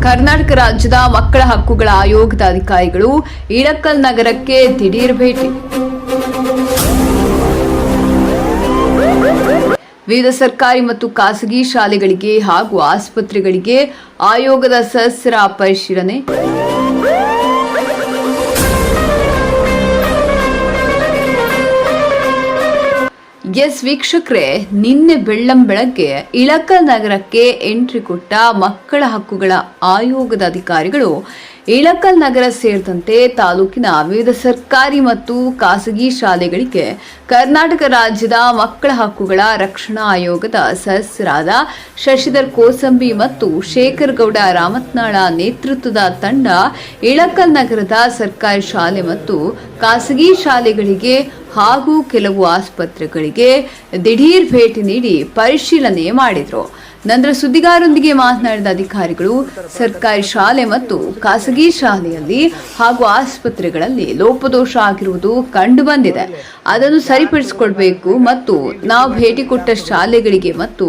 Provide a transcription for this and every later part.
ಕರ್ನಾಟಕ ರಾಜ್ಯದ ಮಕ್ಕಳ ಹಕ್ಕುಗಳ ಆಯೋಗದ ಅಧಿಕಾರಿಗಳು ಇಳಕಲ್ ನಗರಕ್ಕೆ ದಿಢೀರ್ ಭೇಟಿ. ವಿವಿಧ ಸರ್ಕಾರಿ ಮತ್ತು ಖಾಸಗಿ ಶಾಲೆಗಳಿಗೆ ಹಾಗೂ ಆಸ್ಪತ್ರೆಗಳಿಗೆ ಆಯೋಗದ ಸದಸ್ಯರ ಪರಿಶೀಲನೆ. ಎಸ್ ವೀಕ್ಷಕರೇ, ನಿನ್ನೆ ಬೆಳ್ಳಂಬೆಳಗ್ಗೆ ಇಳಕಲ್ ನಗರಕ್ಕೆ ಎಂಟ್ರಿ ಕೊಟ್ಟ ಮಕ್ಕಳ ಹಕ್ಕುಗಳ ಆಯೋಗದ ಅಧಿಕಾರಿಗಳು ಇಳಕಲ್ ನಗರ ಸೇರಿದಂತೆ ತಾಲೂಕಿನ ವಿವಿಧ ಸರ್ಕಾರಿ ಮತ್ತು ಖಾಸಗಿ ಶಾಲೆಗಳಿಗೆ ಕರ್ನಾಟಕ ರಾಜ್ಯದ ಮಕ್ಕಳ ಹಕ್ಕುಗಳ ರಕ್ಷಣಾ ಆಯೋಗದ ಸದಸ್ಯರಾದ ಶಶಿಧರ್ ಕೋಸಂಬಿ ಮತ್ತು ಶೇಖರ್ ಗೌಡ ರಾಮತ್ನಾಳ ನೇತೃತ್ವದ ತಂಡ ಇಳಕಲ್ ನಗರದ ಸರ್ಕಾರಿ ಶಾಲೆ ಮತ್ತು ಖಾಸಗಿ ಶಾಲೆಗಳಿಗೆ ಹಾಗೂ ಕೆಲವು ಆಸ್ಪತ್ರೆಗಳಿಗೆ ದಿಢೀರ್ ಭೇಟಿ ನೀಡಿ ಪರಿಶೀಲನೆ ಮಾಡಿದರು. ನಂತರ ಸುದ್ದಿಗಾರರೊಂದಿಗೆ ಮಾತನಾಡಿದ ಅಧಿಕಾರಿಗಳು ಸರ್ಕಾರಿ ಶಾಲೆ ಮತ್ತು ಖಾಸಗಿ ಶಾಲೆಯಲ್ಲಿ ಹಾಗೂ ಆಸ್ಪತ್ರೆಗಳಲ್ಲಿ ಲೋಪದೋಷ ಆಗಿರುವುದು ಕಂಡು ಬಂದಿದೆ. ಅದನ್ನು ಸರಿಪಡಿಸಿಕೊಳ್ಬೇಕು ಮತ್ತು ನಾವು ಭೇಟಿ ಕೊಟ್ಟ ಶಾಲೆಗಳಿಗೆ ಮತ್ತು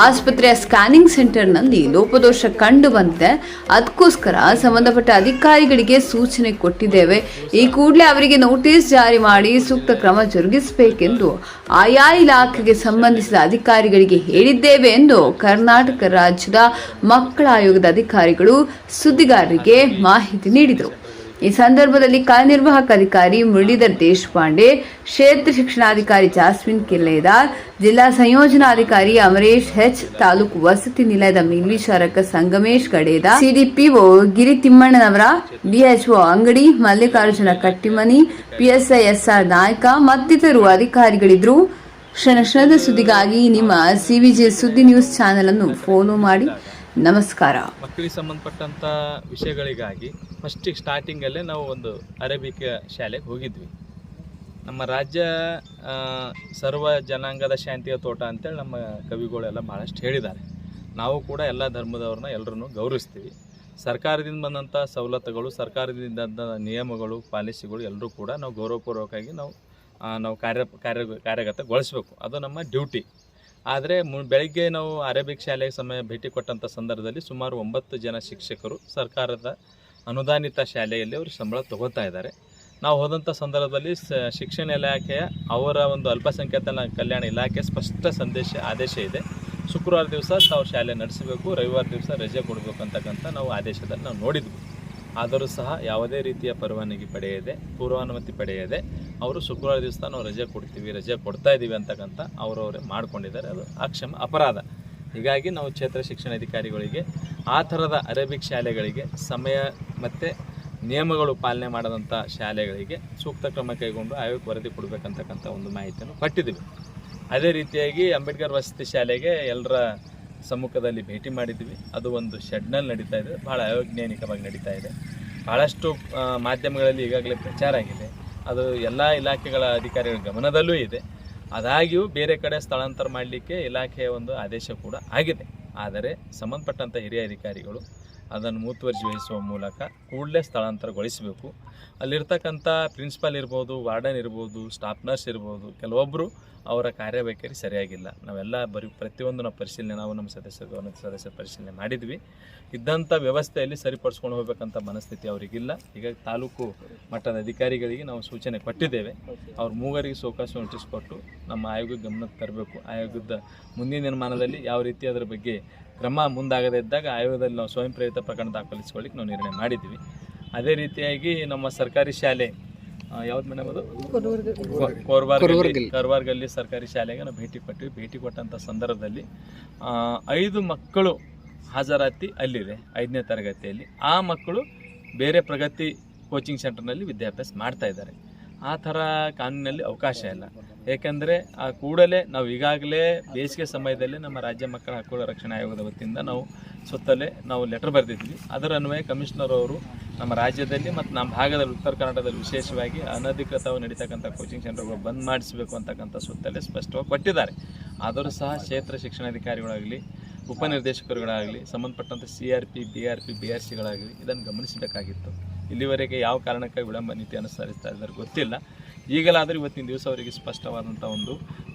ಆಸ್ಪತ್ರೆಯ ಸ್ಕ್ಯಾನಿಂಗ್ ಸೆಂಟರ್ನಲ್ಲಿ ಲೋಪದೋಷ ಕಂಡು ಬಂದಿದೆ. ಅದಕ್ಕೋಸ್ಕರ ಸಂಬಂಧಪಟ್ಟ ಅಧಿಕಾರಿಗಳಿಗೆ ಸೂಚನೆ ಕೊಟ್ಟಿದ್ದೇವೆ. ಈ ಕೂಡಲೇ ಅವರಿಗೆ ನೋಟಿಸ್ ಜಾರಿ ಮಾಡಿ ಸೂಕ್ತ ಕ್ರಮ ಜರುಗಿಸಬೇಕೆಂದು ಆಯಾ ಇಲಾಖೆಗೆ ಸಂಬಂಧಿಸಿದ ಅಧಿಕಾರಿಗಳಿಗೆ ಹೇಳಿದ್ದೇವೆ ಎಂದು ಕರ್ನಾಟಕ ರಾಜ್ಯದ ಮಕ್ಕಳ ಆಯೋಗದ ಅಧಿಕಾರಿಗಳು ಸುದ್ದಿಗಾರರಿಗೆ ಮಾಹಿತಿ ನೀಡಿದರು. ಈ ಸಂದರ್ಭದಲ್ಲಿ ಕಾರ್ಯನಿರ್ವಾಹಕ ಅಧಿಕಾರಿ ಮುರಳೀಧರ್ ದೇಶಪಾಂಡೆ, ಕ್ಷೇತ್ರ ಶಿಕ್ಷಣಾಧಿಕಾರಿ ಜಾಸ್ಮಿನ್ ಕಿರ್ಲೇದಾರ್, ಜಿಲ್ಲಾ ಸಂಯೋಜನಾಧಿಕಾರಿ ಅಮರೇಶ್ ಹೆಚ್, ತಾಲೂಕು ವಸತಿ ನಿಲಯದ ಮೇಲ್ವಿಚಾರಕ ಸಂಗಮೇಶ್ ಗಡೇದ, ಸಿಡಿಪಿಒ ಗಿರಿ ತಿಮ್ಮಣ್ಣನವರ, ಡಿಎಚ್ಒ ಅಂಗಡಿ ಮಲ್ಲಿಕಾರ್ಜುನ ಕಟ್ಟಿಮನಿ, ಪಿಎಸ್ಐ ಎಸ್ಆರ್ ನಾಯ್ಕ ಮತ್ತಿತರರು ಅಧಿಕಾರಿಗಳಿದ್ರು. ಕ್ಷಣದ ಸುದ್ದಿಗಾಗಿ ನಿಮ್ಮ ಸಿವಿಜೆ ಸುದ್ದಿ ನ್ಯೂಸ್ ಚಾನೆಲ್ ಅನ್ನು ಫಾಲೋ ಮಾಡಿ. ನಮಸ್ಕಾರ. ಮಕ್ಕಳಿಗೆ ಸಂಬಂಧಪಟ್ಟಂಥ ವಿಷಯಗಳಿಗಾಗಿ ಸ್ಟಾರ್ಟಿಂಗಲ್ಲೇ ನಾವು ಒಂದು ಅರೇಬಿಕ್ ಶಾಲೆಗೆ ಹೋಗಿದ್ವಿ. ನಮ್ಮ ರಾಜ್ಯ ಸರ್ವ ಜನಾಂಗದ ಶಾಂತಿಯ ತೋಟ ಅಂತೇಳಿ ನಮ್ಮ ಕವಿಗಳೆಲ್ಲ ಭಾಳಷ್ಟು ಹೇಳಿದ್ದಾರೆ. ನಾವು ಕೂಡ ಎಲ್ಲ ಧರ್ಮದವ್ರನ್ನ ಎಲ್ಲರನ್ನು ಗೌರವಿಸ್ತೀವಿ. ಸರ್ಕಾರದಿಂದ ಬಂದಂಥ ಸವಲತ್ತುಗಳು, ಸರ್ಕಾರದಿಂದ ನಿಯಮಗಳು, ಪಾಲಿಸಿಗಳು ಎಲ್ಲರೂ ಕೂಡ ನಾವು ಗೌರವಪೂರ್ವಕವಾಗಿ ನಾವು ಕಾರ್ಯಗತಗೊಳಿಸಬೇಕು. ಅದು ನಮ್ಮ ಡ್ಯೂಟಿ. ಆದರೆ ಬೆಳಗ್ಗೆ ನಾವು ಅರೇಬಿಕ್ ಶಾಲೆಗೆ ಭೇಟಿ ಕೊಟ್ಟಂಥ ಸಂದರ್ಭದಲ್ಲಿ ಸುಮಾರು 9 ಜನ ಶಿಕ್ಷಕರು ಸರ್ಕಾರದ ಅನುದಾನಿತ ಶಾಲೆಯಲ್ಲಿ ಅವರು ಸಂಬಳ ತಗೋತಾ ಇದ್ದಾರೆ. ನಾವು ಹೋದಂಥ ಸಂದರ್ಭದಲ್ಲಿ ಶಿಕ್ಷಣ ಇಲಾಖೆಯ ಅವರ ಒಂದು ಅಲ್ಪಸಂಖ್ಯಾತ ಕಲ್ಯಾಣ ಇಲಾಖೆ ಸ್ಪಷ್ಟ ಆದೇಶ ಇದೆ. ಶುಕ್ರವಾರ ದಿವಸ ತಾವು ಶಾಲೆ ನಡೆಸಬೇಕು, ರವಿವಾರ ದಿವಸ ರಜೆ ಕೊಡಬೇಕು ಅಂತಕ್ಕಂಥ ನಾವು ಆದೇಶದಲ್ಲಿ ನಾವು ನೋಡಿದ್ವಿ. ಆದರೂ ಸಹ ಯಾವುದೇ ರೀತಿಯ ಪರವಾನಗಿ ಪೂರ್ವಾನುಮತಿ ಪಡೆಯದೆ ಅವರು ಶುಕ್ರವಾರ ದಿವಸ ನಾವು ರಜೆ ಕೊಡ್ತಾ ಇದ್ದೀವಿ ಅಂತಕ್ಕಂಥ ಅವರವರೇ ಮಾಡ್ಕೊಂಡಿದ್ದಾರೆ. ಅದು ಅಪರಾಧ. ಹೀಗಾಗಿ ನಾವು ಕ್ಷೇತ್ರ ಶಿಕ್ಷಣಾಧಿಕಾರಿಗಳಿಗೆ ಆ ಥರದ ಅರೇಬಿಕ್ ಶಾಲೆಗಳಿಗೆ ಸಮಯ ಮತ್ತು ನಿಯಮಗಳು ಪಾಲನೆ ಮಾಡದಂಥ ಶಾಲೆಗಳಿಗೆ ಸೂಕ್ತ ಕ್ರಮ ಕೈಗೊಂಡು ಆಯೋಗಕ್ಕೆ ವರದಿ ಕೊಡಬೇಕಂತಕ್ಕಂಥ ಒಂದು ಮಾಹಿತಿಯನ್ನು ಕೊಟ್ಟಿದ್ದೀವಿ. ಅದೇ ರೀತಿಯಾಗಿ ಅಂಬೇಡ್ಕರ್ ವಸತಿ ಶಾಲೆಗೆ ಎಲ್ಲರ ಸಮ್ಮುಖದಲ್ಲಿ ಭೇಟಿ ಮಾಡಿದ್ವಿ. ಅದು ಒಂದು ಶೆಡ್ನಲ್ಲಿ ನಡೀತಾ ಇದೆ, ಭಾಳ ಅವೈಜ್ಞಾನಿಕವಾಗಿ ನಡೀತಾ ಇದೆ. ಭಾಳಷ್ಟು ಮಾಧ್ಯಮಗಳಲ್ಲಿ ಈಗಾಗಲೇ ಪ್ರಚಾರ ಆಗಿದೆ. ಅದು ಎಲ್ಲ ಇಲಾಖೆಗಳ ಅಧಿಕಾರಿಗಳ ಗಮನದಲ್ಲೂ ಇದೆ. ಆದಾಗ್ಯೂ ಬೇರೆ ಕಡೆ ಸ್ಥಳಾಂತರ ಮಾಡಲಿಕ್ಕೆ ಇಲಾಖೆಯ ಒಂದು ಆದೇಶ ಕೂಡ ಆಗಿದೆ. ಆದರೆ ಸಂಬಂಧಪಟ್ಟಂಥ ಹಿರಿಯ ಅಧಿಕಾರಿಗಳು ಅದನ್ನು ಮುತುವರ್ಜಿ ವಹಿಸುವ ಮೂಲಕ ಕೂಡಲೇ ಸ್ಥಳಾಂತರಗೊಳಿಸಬೇಕು. ಅಲ್ಲಿರ್ತಕ್ಕಂಥ ಪ್ರಿನ್ಸಿಪಾಲ್ ಇರ್ಬೋದು, ವಾರ್ಡನ್ ಇರ್ಬೋದು, ಸ್ಟಾಫ್ ನರ್ಸ್ ಇರ್ಬೋದು, ಕೆಲವೊಬ್ಬರು ಅವರ ಕಾರ್ಯವೈಖರಿ ಸರಿಯಾಗಿಲ್ಲ. ನಾವೆಲ್ಲ ಪ್ರತಿಯೊಂದು ನಾವು ನಮ್ಮ ಸದಸ್ಯರ ಪರಿಶೀಲನೆ ಮಾಡಿದ್ವಿ. ಇದ್ದಂಥ ವ್ಯವಸ್ಥೆಯಲ್ಲಿ ಸರಿಪಡಿಸ್ಕೊಂಡು ಹೋಗ್ಬೇಕಂತ ಮನಸ್ಥಿತಿ ಅವರಿಗಿಲ್ಲ. ಹೀಗಾಗಿ ತಾಲೂಕು ಮಟ್ಟದ ಅಧಿಕಾರಿಗಳಿಗೆ ನಾವು ಸೂಚನೆ ಕೊಟ್ಟಿದ್ದೇವೆ. ಅವ್ರ ಮೂವರಿಗೆ ಸೋಕಾಸು ನೋಟಿಸ್ ಕೊಟ್ಟು ನಮ್ಮ ಆಯೋಗಕ್ಕೆ ಗಮನಕ್ಕೆ ತರಬೇಕು. ಆಯೋಗದ ಮುಂದಿನ ನಿರ್ಮಾಣದಲ್ಲಿ ಯಾವ ರೀತಿ ಅದರ ಬಗ್ಗೆ ಕ್ರಮ ಮುಂದಾಗದೇ ಇದ್ದಾಗ ಆಯೋಗದಲ್ಲಿ ನಾವು ಸ್ವಯಂ ಪ್ರೇರಿತ ಪ್ರಕರಣ ದಾಖಲಿಸ್ಕೊಳ್ಳಿಕ್ಕೆ ನಾವು ನಿರ್ಣಯ ಮಾಡಿದ್ವಿ. ಅದೇ ರೀತಿಯಾಗಿ ನಮ್ಮ ಸರ್ಕಾರಿ ಶಾಲೆ ಯಾವ್ದು ಮೇಡಮ್ ಅದು ಕೋರ್ವಾರ್ಗಲ್ಲಿ ಸರ್ಕಾರಿ ಶಾಲೆಗೆ ನಾವು ಭೇಟಿ ಕೊಟ್ಟಂಥ ಸಂದರ್ಭದಲ್ಲಿ 5 ಮಕ್ಕಳು ಹಾಜರಾತಿ ಅಲ್ಲಿದೆ 5ನೇ ತರಗತಿಯಲ್ಲಿ. ಆ ಮಕ್ಕಳು ಬೇರೆ ಪ್ರಗತಿ ಕೋಚಿಂಗ್ ಸೆಂಟರ್ನಲ್ಲಿ ವಿದ್ಯಾಭ್ಯಾಸ ಮಾಡ್ತಾ ಇದ್ದಾರೆ. ಆ ಥರ ಕಾನೂನಿನಲ್ಲಿ ಅವಕಾಶ ಇಲ್ಲ. ಏಕೆಂದರೆ ಆ ಕೂಡಲೇ ನಾವು ಈಗಾಗಲೇ ಬೇಸಿಗೆ ಸಮಯದಲ್ಲಿ ನಮ್ಮ ರಾಜ್ಯ ಮಕ್ಕಳ ಹಕ್ಕುಗಳ ರಕ್ಷಣಾ ಆಯೋಗದ ವತಿಯಿಂದ ನಾವು ಲೆಟರ್ ಬರೆದಿದ್ವಿ. ಅದರ ಅನ್ವಯ ಕಮಿಷನರ್ ಅವರು ನಮ್ಮ ರಾಜ್ಯದಲ್ಲಿ ಮತ್ತು ನಮ್ಮ ಭಾಗದಲ್ಲಿ ಉತ್ತರ ಕರ್ನಾಟಕದಲ್ಲಿ ವಿಶೇಷವಾಗಿ ಅನಧಿಕೃತವಾಗಿ ನಡೀತಕ್ಕಂಥ ಕೋಚಿಂಗ್ ಸೆಂಟರ್ಗಳು ಬಂದ್ ಮಾಡಿಸಬೇಕು ಅಂತಕ್ಕಂಥ ಸುತ್ತಲೇ ಸ್ಪಷ್ಟವಾಗಿ ಕೊಟ್ಟಿದ್ದಾರೆ. ಆದರೂ ಸಹ ಕ್ಷೇತ್ರ ಶಿಕ್ಷಣಾಧಿಕಾರಿಗಳಾಗಲಿ, ಉಪನಿರ್ದೇಶಕರುಗಳಾಗಲಿ, ಸಂಬಂಧಪಟ್ಟಂಥ CRP, BRP, BRCಗಳಾಗಲಿ ಇದನ್ನು ಗಮನಿಸಬೇಕಾಗಿತ್ತು. ಇಲ್ಲಿವರೆಗೆ ಯಾವ ಕಾರಣಕ್ಕಾಗಿ ವಿಳಂಬ ನೀತಿ ಅನುಸರಿಸ್ತಾ ಇದ್ದಾರೆ ಗೊತ್ತಿಲ್ಲ. ಈಗಲಾದರೂ ಇವತ್ತಿನ ದಿವಸ ಅವರಿಗೆ ಸ್ಪಷ್ಟವಾದಂಥ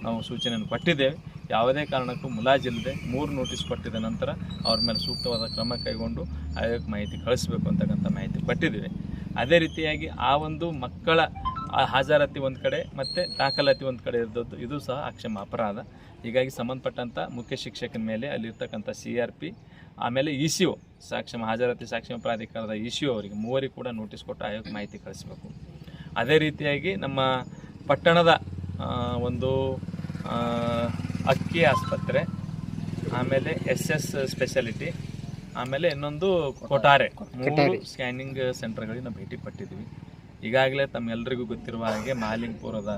ನಾವು ಸೂಚನೆಯನ್ನು ಕೊಟ್ಟಿದ್ದೇವೆ. ಯಾವುದೇ ಕಾರಣಕ್ಕೂ ಮುಲಾಜಿಲ್ಲದೆ 3 ನೋಟಿಸ್ ಕೊಟ್ಟಿದ ನಂತರ ಅವ್ರ ಮೇಲೆ ಸೂಕ್ತವಾದ ಕ್ರಮ ಕೈಗೊಂಡು ಆಯೋಗಕ್ಕೆ ಮಾಹಿತಿ ಕಳಿಸ್ಬೇಕು ಅಂತಕ್ಕಂಥ ಮಾಹಿತಿ ಕೊಟ್ಟಿದ್ದೀವಿ. ಅದೇ ರೀತಿಯಾಗಿ ಆ ಒಂದು ಮಕ್ಕಳ ಹಾಜರಾತಿ ಒಂದು ಕಡೆ ಮತ್ತು ದಾಖಲಾತಿ ಒಂದು ಕಡೆ ಇದ್ದದ್ದು ಇದು ಸಹ ಅಕ್ಷಮ ಅಪರಾಧ. ಹೀಗಾಗಿ ಸಂಬಂಧಪಟ್ಟಂಥ ಮುಖ್ಯ ಶಿಕ್ಷಕನ ಮೇಲೆ ಅಲ್ಲಿರ್ತಕ್ಕಂಥ CRP ಆಮೇಲೆ ECO ಹಾಜರಾತಿ ಸಾಕ್ಷಮ ಪ್ರಾಧಿಕಾರದ ECO ಅವರಿಗೆ 3 ಕೂಡ ನೋಟಿಸ್ ಕೊಟ್ಟು ಆಯೋಗಕ್ಕೆ ಮಾಹಿತಿ ಕಳಿಸ್ಬೇಕು. ಅದೇ ರೀತಿಯಾಗಿ ನಮ್ಮ ಪಟ್ಟಣದ ಒಂದು ಅಕ್ಕಿ ಆಸ್ಪತ್ರೆ, ಆಮೇಲೆ SS ಸ್ಪೆಷಾಲಿಟಿ, ಆಮೇಲೆ ಇನ್ನೊಂದು ಕೊಟಾರೆ 3 ಸ್ಕ್ಯಾನಿಂಗ್ ಸೆಂಟರ್ಗಳಿಗೆ ನಾವು ಭೇಟಿ ಪಟ್ಟಿದ್ವಿ. ಈಗಾಗಲೇ ತಮ್ಮೆಲ್ಲರಿಗೂ ಗೊತ್ತಿರುವ ಹಾಗೆ ಮಹಾಲಿಂಗಪುರದ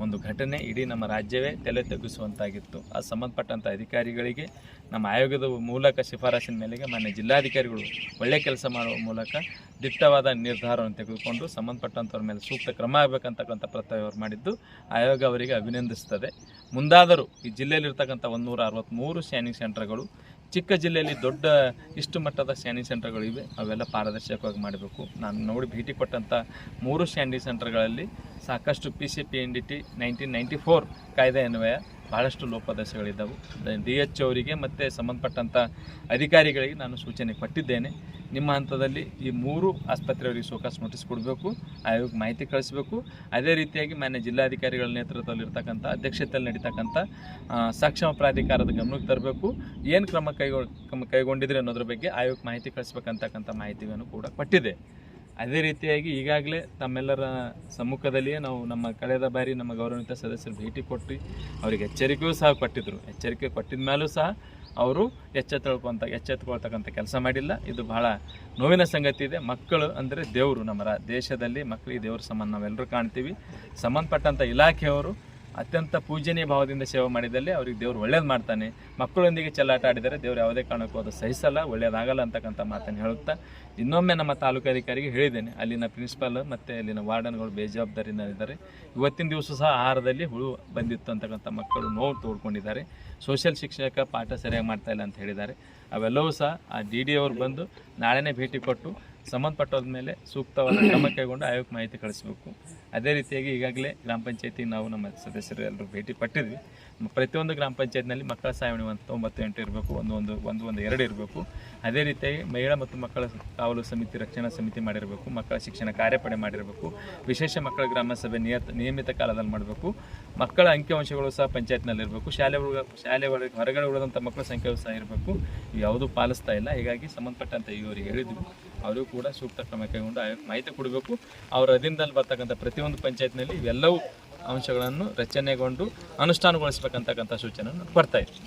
ಒಂದು ಘಟನೆ ಇಡೀ ನಮ್ಮ ರಾಜ್ಯವೇ ತಲೆ ತಗ್ಗಿಸುವಂತಾಗಿತ್ತು. ಆ ಸಂಬಂಧಪಟ್ಟಂಥ ಅಧಿಕಾರಿಗಳಿಗೆ ನಮ್ಮ ಆಯೋಗದ ಮೂಲಕ ಶಿಫಾರಸಿನ ಮೇಲೆಗೆ ಮಾನ್ಯ ಜಿಲ್ಲಾಧಿಕಾರಿಗಳು ಒಳ್ಳೆಯ ಕೆಲಸ ಮಾಡುವ ಮೂಲಕ ದಿಟ್ಟವಾದ ನಿರ್ಧಾರವನ್ನು ತೆಗೆದುಕೊಂಡು ಸಂಬಂಧಪಟ್ಟಂಥವ್ರ ಮೇಲೆ ಸೂಕ್ತ ಕ್ರಮ ಆಗಬೇಕಂತಕ್ಕಂಥ ಪ್ರಸ್ತಾವ ಅವರು ಮಾಡಿದ್ದು ಆಯೋಗ ಅವರಿಗೆ ಅಭಿನಂದಿಸ್ತದೆ. ಮುಂದಾದರೂ ಈ ಜಿಲ್ಲೆಯಲ್ಲಿರ್ತಕ್ಕಂಥ 163 ಸ್ಕ್ಯಾನಿಂಗ್ ಸೆಂಟರ್ಗಳು, ಚಿಕ್ಕ ಜಿಲ್ಲೆಯಲ್ಲಿ ದೊಡ್ಡ ಇಷ್ಟು ಮಟ್ಟದ ಸ್ಕ್ಯಾನಿಂಗ್ ಸೆಂಟರ್ಗಳು ಇವೆ, ಅವೆಲ್ಲ ಪಾರದರ್ಶಕವಾಗಿ ಮಾಡಬೇಕು. ನಾನು ನೋಡಿ ಭೇಟಿ ಕೊಟ್ಟಂಥ 3 ಸ್ಕ್ಯಾನಿಂಗ್ ಸೆಂಟರ್ಗಳಲ್ಲಿ ಸಾಕಷ್ಟು PCPNDT 1994 ಕಾಯ್ದೆ ಅನ್ವಯ ಭಾಳಷ್ಟು ಲೋಪದೋಷಗಳಿದ್ದವು. DH ಅವರಿಗೆ ಮತ್ತು ಸಂಬಂಧಪಟ್ಟಂಥ ಅಧಿಕಾರಿಗಳಿಗೆ ನಾನು ಸೂಚನೆ ಕೊಟ್ಟಿದ್ದೇನೆ. ನಿಮ್ಮ ಹಂತದಲ್ಲಿ ಈ 3 ಆಸ್ಪತ್ರೆಯವರಿಗೆ ಸೋಕಾಸ್ ನೋಟಿಸ್ ಕೊಡಬೇಕು, ಆಯೋಗಕ್ಕೆ ಮಾಹಿತಿ ಕಳಿಸಬೇಕು. ಅದೇ ರೀತಿಯಾಗಿ ಮಾನ್ಯ ಜಿಲ್ಲಾಧಿಕಾರಿಗಳ ನೇತೃತ್ವದಲ್ಲಿರ್ತಕ್ಕಂಥ ಅಧ್ಯಕ್ಷತೆಯಲ್ಲಿ ನಡೀತಕ್ಕಂಥ ಸಕ್ಷಮ ಪ್ರಾಧಿಕಾರದ ಗಮನಕ್ಕೆ ತರಬೇಕು. ಏನು ಕ್ರಮ ಕೈಗೊಂಡಿದ್ರೆ ಅನ್ನೋದ್ರ ಬಗ್ಗೆ ಆಯೋಗಕ್ಕೆ ಮಾಹಿತಿ ಕಳಿಸ್ಬೇಕಂತಕ್ಕಂಥ ಮಾಹಿತಿಯನ್ನು ಕೂಡ ಕೊಟ್ಟಿದೆ. ಅದೇ ರೀತಿಯಾಗಿ ಈಗಾಗಲೇ ತಮ್ಮೆಲ್ಲರ ಸಮ್ಮುಖದಲ್ಲಿಯೇ ನಾವು ನಮ್ಮ ಕಳೆದ ಬಾರಿ ನಮ್ಮ ಗೌರವಾನ್ವಿತ ಸದಸ್ಯರು ಭೇಟಿ ಕೊಟ್ಟು ಅವರಿಗೆ ಎಚ್ಚರಿಕೆಯೂ ಸಹ ಕೊಟ್ಟಿದ್ದರು. ಎಚ್ಚರಿಕೆ ಕೊಟ್ಟಿದ ಮೇಲೂ ಸಹ ಅವರು ಎಚ್ಚೆತ್ತುಕೊಳ್ತಕ್ಕಂಥ ಕೆಲಸ ಮಾಡಿಲ್ಲ. ಇದು ಬಹಳ ನೋವಿನ ಸಂಗತಿ ಇದೆ. ಮಕ್ಕಳು ಅಂದರೆ ದೇವರು, ನಮ್ಮ ದೇಶದಲ್ಲಿ ಮಕ್ಕಳಿಗೆ ದೇವ್ರ ಸಮಾನ ನಾವೆಲ್ಲರೂ ಕಾಣ್ತೀವಿ. ಸಂಬಂಧಪಟ್ಟಂಥ ಇಲಾಖೆಯವರು ಅತ್ಯಂತ ಪೂಜನೀಯ ಭಾವದಿಂದ ಸೇವೆ ಮಾಡಿದಲ್ಲಿ ಅವ್ರಿಗೆ ದೇವ್ರು ಒಳ್ಳೇದು ಮಾಡ್ತಾನೆ. ಮಕ್ಕಳೊಂದಿಗೆ ಚೆಲ್ಲಾಟ ಆಡಿದರೆ ದೇವ್ರು ಯಾವುದೇ ಕಾರಣಕ್ಕೂ ಅದು ಸಹಿಸಲ್ಲ, ಒಳ್ಳೇದಾಗಲ್ಲ ಅಂತಕ್ಕಂಥ ಮಾತನ್ನು ಹೇಳುತ್ತಾ ಇನ್ನೊಮ್ಮೆ ನಮ್ಮ ತಾಲೂಕಾಧಿಕಾರಿಗೆ ಹೇಳಿದ್ದೇನೆ, ಅಲ್ಲಿನ ಪ್ರಿನ್ಸಿಪಾಲ್ ಮತ್ತು ಅಲ್ಲಿನ ವಾರ್ಡನ್ಗಳು ಬೇಜವಾಬ್ದಾರಿಯಿಂದ ಇದ್ದಾರೆ. ಇವತ್ತಿನ ದಿವಸ ಸಹ ಆಹಾರದಲ್ಲಿ ಹುಳು ಬಂದಿತ್ತು ಅಂತಕ್ಕಂಥ ಮಕ್ಕಳು ನೋವು ತೋಡ್ಕೊಂಡಿದ್ದಾರೆ. ಸೋಷಿಯಲ್ ಶಿಕ್ಷಕ ಪಾಠ ಸರಿಯಾಗಿ ಮಾಡ್ತಾ ಇಲ್ಲ ಅಂತ ಹೇಳಿದ್ದಾರೆ. ಅವೆಲ್ಲವೂ ಸಹ ಆ DD ಅವರು ಬಂದು ನಾಳೆನೇ ಭೇಟಿ ಕೊಟ್ಟು ಸಂಬಂಧಪಟ್ಟೋದ ಮೇಲೆ ಸೂಕ್ತವಾದ ಕ್ರಮ ಕೈಗೊಂಡು ಆಯೋಗಕ್ಕೆ ಮಾಹಿತಿ ಕಳಿಸಬೇಕು. ಅದೇ ರೀತಿಯಾಗಿ ಈಗಾಗಲೇ ಗ್ರಾಮ ಪಂಚಾಯತಿಗೆ ನಾವು ನಮ್ಮ ಸದಸ್ಯರು ಎಲ್ಲರೂ ಭೇಟಿ ಪಟ್ಟಿದ್ವಿ. ಪ್ರತಿಯೊಂದು ಗ್ರಾಮ ಪಂಚಾಯತ್ನಲ್ಲಿ ಮಕ್ಕಳ ಸಹಾಯವಾಣಿ 98 ಇರಬೇಕು, ಒಂದು 2 ಇರಬೇಕು. ಅದೇ ರೀತಿಯಾಗಿ ಮಹಿಳಾ ಮತ್ತು ಮಕ್ಕಳ ಕಾವಲು ಸಮಿತಿ, ರಕ್ಷಣಾ ಸಮಿತಿ ಮಾಡಿರಬೇಕು. ಮಕ್ಕಳ ಶಿಕ್ಷಣ ಕಾರ್ಯಪಡೆ ಮಾಡಿರಬೇಕು. ವಿಶೇಷ ಮಕ್ಕಳ ಗ್ರಾಮ ಸಭೆ ನಿಯಮಿತ ಕಾಲದಲ್ಲಿ ಮಾಡಬೇಕು. ಮಕ್ಕಳ ಅಂಕಿಅಂಶಗಳು ಸಹ ಪಂಚಾಯತ್ನಲ್ಲಿರಬೇಕು. ಶಾಲೆ ಒಳಗೆ ಹೊರಗಡೆ ಉಳಿದಂಥ ಮಕ್ಕಳ ಸಂಖ್ಯೆಯೂ ಸಹ ಇರಬೇಕು. ಯಾವುದೂ ಪಾಲಿಸ್ತಾ ಇಲ್ಲ. ಹೀಗಾಗಿ ಸಂಬಂಧಪಟ್ಟಂಥ ಇವರಿಗೆ ಹೇಳಿದ್ವಿ, ಅವರಿಗೂ ಕೂಡ ಸೂಕ್ತ ಕ್ರಮ ಕೈಗೊಂಡು ಮಾಹಿತಿ ಕೊಡಬೇಕು. ಅವರ ಅಧೀನದಲ್ಲಿ ಬರ್ತಕ್ಕಂಥ ಪ್ರತಿಯೊಂದು ಪಂಚಾಯತ್ನಲ್ಲಿ ಇವೆಲ್ಲವೂ ಅಂಶಗಳನ್ನು ರಚನೆಗೊಂಡು ಅನುಷ್ಠಾನಗೊಳಿಸಬೇಕಂತಕ್ಕಂಥ ಸೂಚನೆಯನ್ನು ಕೊಡ್ತಾ ಇದ್ದೀವಿ.